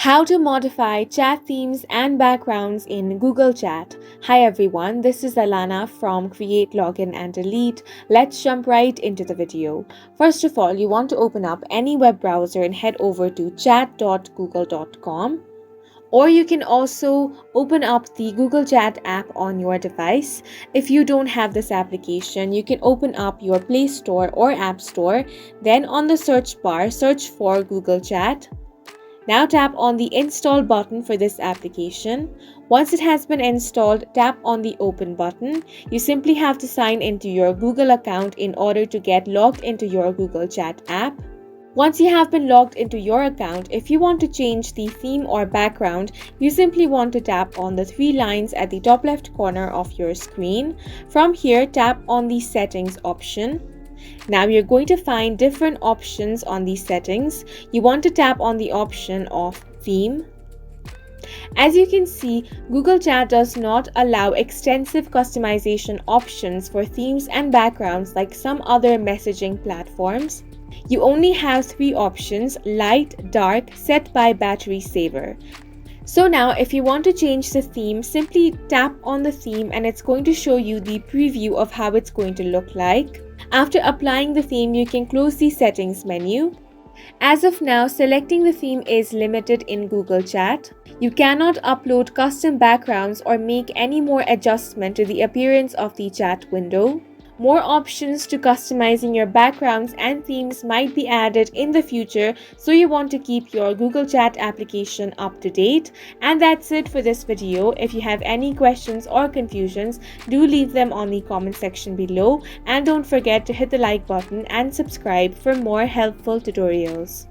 How to modify chat themes and backgrounds in Google Chat. Hi everyone, this is Alana from Create, Login and Delete. Let's jump right into the video. First of all, you want to open up any web browser and head over to chat.google.com. Or you can also open up the Google Chat app on your device. If you don't have this application, you can open up your Play Store or App Store. Then on the search bar, search for Google Chat. Now tap on the install button for this application. Once it has been installed, tap on the open button. You simply have to sign into your Google account in order to get logged into your Google Chat app. Once you have been logged into your account, if you want to change the theme or background, you simply want to tap on the three lines at the top left corner of your screen. From here, tap on the settings option. Now you're going to find different options on these settings. You want to tap on the option of theme. As you can see, Google Chat does not allow extensive customization options for themes and backgrounds like some other messaging platforms. You only have three options: light, dark, set by battery saver. So now if you want to change the theme, simply tap on the theme and it's going to show you the preview of how it's going to look like. After applying the theme, you can close the settings menu. As of now, selecting the theme is limited in Google Chat. You cannot upload custom backgrounds or make any more adjustment to the appearance of the chat window. More options to customizing your backgrounds and themes might be added in the future, so you want to keep your Google Chat application up to date. And that's it for this video. If you have any questions or confusions, do leave them on the comment section below, and don't forget to hit the like button and subscribe for more helpful tutorials.